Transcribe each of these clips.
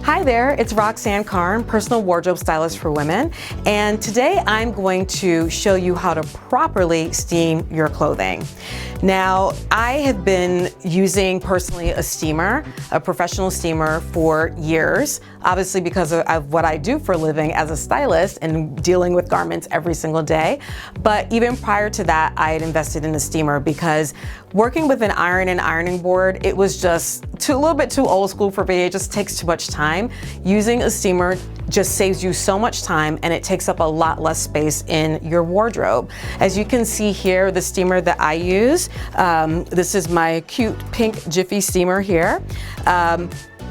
Hi there, it's Roxanne Carne, personal wardrobe stylist for women, and today I'm going to show you how to properly steam your clothing. Now, I have been using personally a steamer, a professional steamer for years, obviously because of what I do for a living as a stylist and dealing with garments every single day. But even prior to that, I had invested in a steamer because working with an iron and ironing board, it was just a little bit too old school for me. It just takes too much time. Using a steamer just saves you so much time and it takes up a lot less space in your wardrobe. As you can see here, the steamer that I use, this is my cute pink Jiffy steamer here.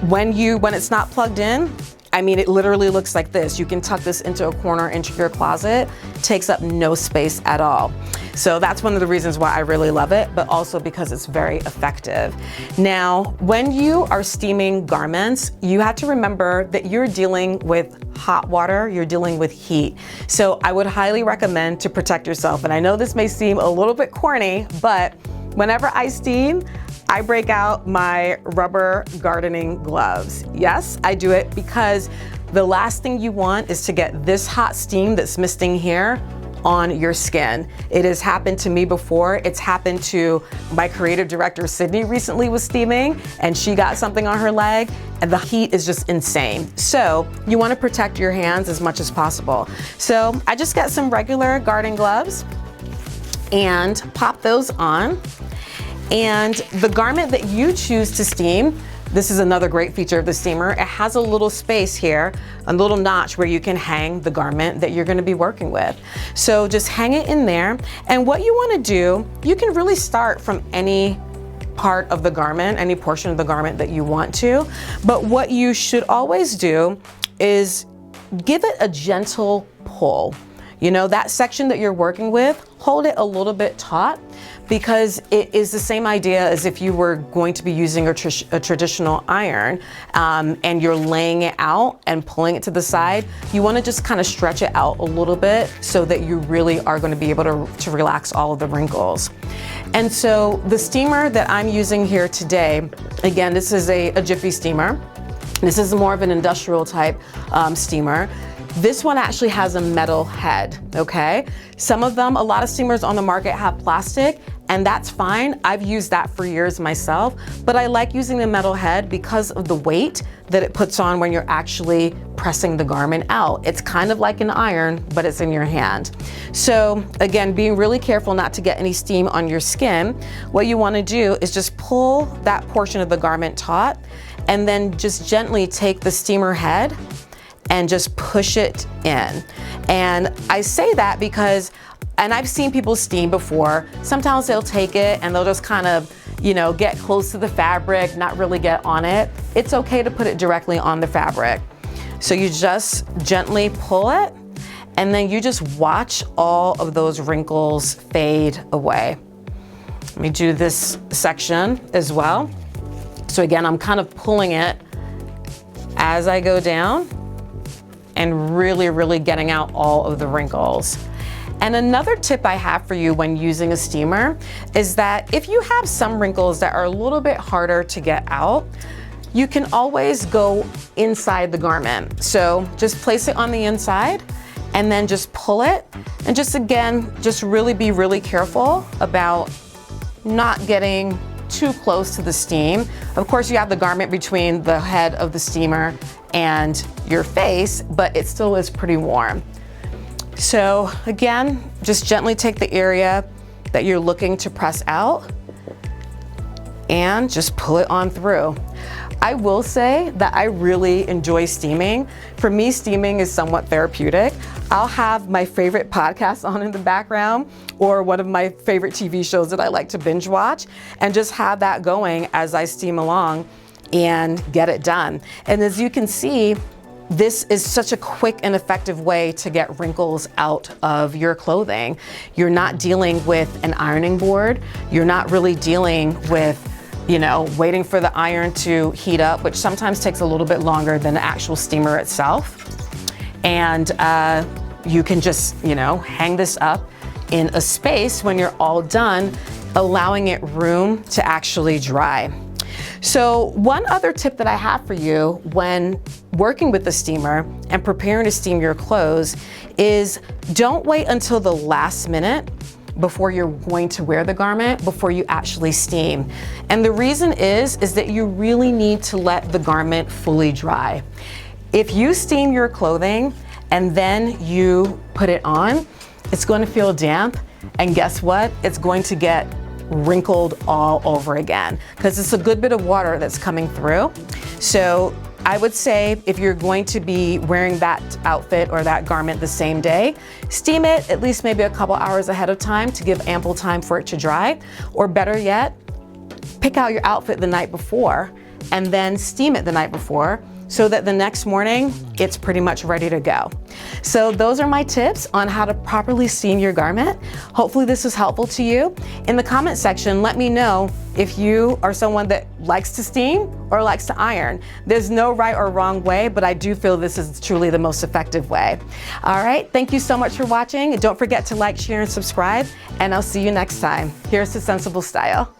When it's not plugged in, I mean, it literally looks like this. You can tuck this into a corner into your closet, takes up no space at all. So that's one of the reasons why I really love it, but also because it's very effective. Now, when you are steaming garments, you have to remember that you're dealing with hot water, you're dealing with heat. So I would highly recommend to protect yourself. And I know this may seem a little bit corny, but whenever I steam, I break out my rubber gardening gloves. Yes, I do it because the last thing you want is to get this hot steam that's misting here on your skin. It has happened to me before. It's happened to my creative director, Sydney, recently was steaming and she got something on her leg and the heat is just insane. So you wanna protect your hands as much as possible. So I just got some regular garden gloves and pop those on. And the garment that you choose to steam, this is another great feature of the steamer. It has a little space here, a little notch where you can hang the garment that you're gonna be working with. So just hang it in there. And what you wanna do, you can really start from any part of the garment, any portion of the garment that you want to. But what you should always do is give it a gentle pull. You know, that section that you're working with, hold it a little bit taut because it is the same idea as if you were going to be using a traditional iron and you're laying it out and pulling it to the side. You want to just kind of stretch it out a little bit so that you really are going to be able to relax all of the wrinkles. And so the steamer that I'm using here today, again, this is a Jiffy steamer. This is more of an industrial type steamer. This one actually has a metal head, okay? Some of them, a lot of steamers on the market have plastic, and that's fine. I've used that for years myself, but I like using the metal head because of the weight that it puts on when you're actually pressing the garment out. It's kind of like an iron, but it's in your hand. So again, being really careful not to get any steam on your skin, what you wanna do is just pull that portion of the garment taut, and then just gently take the steamer head and just push it in. And I say that because, and I've seen people steam before, sometimes they'll take it and they'll just kind of, you know, get close to the fabric, not really get on it. It's okay to put it directly on the fabric. So you just gently pull it and then you just watch all of those wrinkles fade away. Let me do this section as well. So again, I'm kind of pulling it as I go down and really getting out all of the wrinkles. And another tip I have for you when using a steamer is that if you have some wrinkles that are a little bit harder to get out, you can always go inside the garment. So just place it on the inside and then just pull it. And just again, just really be really careful about not getting too close to the steam. Of course, you have the garment between the head of the steamer and your face, but it still is pretty warm. So again, just gently take the area that you're looking to press out and just pull it on through. I will say that I really enjoy steaming. For me, steaming is somewhat therapeutic. I'll have my favorite podcast on in the background or one of my favorite TV shows that I like to binge watch and just have that going as I steam along and get it done. And as you can see, this is such a quick and effective way to get wrinkles out of your clothing. You're not dealing with an ironing board. You're not really dealing with, you know, waiting for the iron to heat up, which sometimes takes a little bit longer than the actual steamer itself. And you can just, you know, hang this up in a space when you're all done, allowing it room to actually dry. So one other tip that I have for you when working with the steamer and preparing to steam your clothes is don't wait until the last minute before you're going to wear the garment, before you actually steam. And the reason is that you really need to let the garment fully dry. If you steam your clothing and then you put it on, it's going to feel damp, and guess what? It's going to get wrinkled all over again because it's a good bit of water that's coming through. So I would say if you're going to be wearing that outfit or that garment the same day, steam it at least maybe a couple hours ahead of time to give ample time for it to dry. Or better yet, pick out your outfit the night before and then steam it the night before so that the next morning it's pretty much ready to go. So those are my tips on how to properly steam your garment. Hopefully this is helpful to you. In the comment section, let me know if you are someone that likes to steam or likes to iron. There's no right or wrong way, but I do feel this is truly the most effective way. All right, thank you so much for watching. Don't forget to like, share, and subscribe, and I'll see you next time. Here's to sensible style.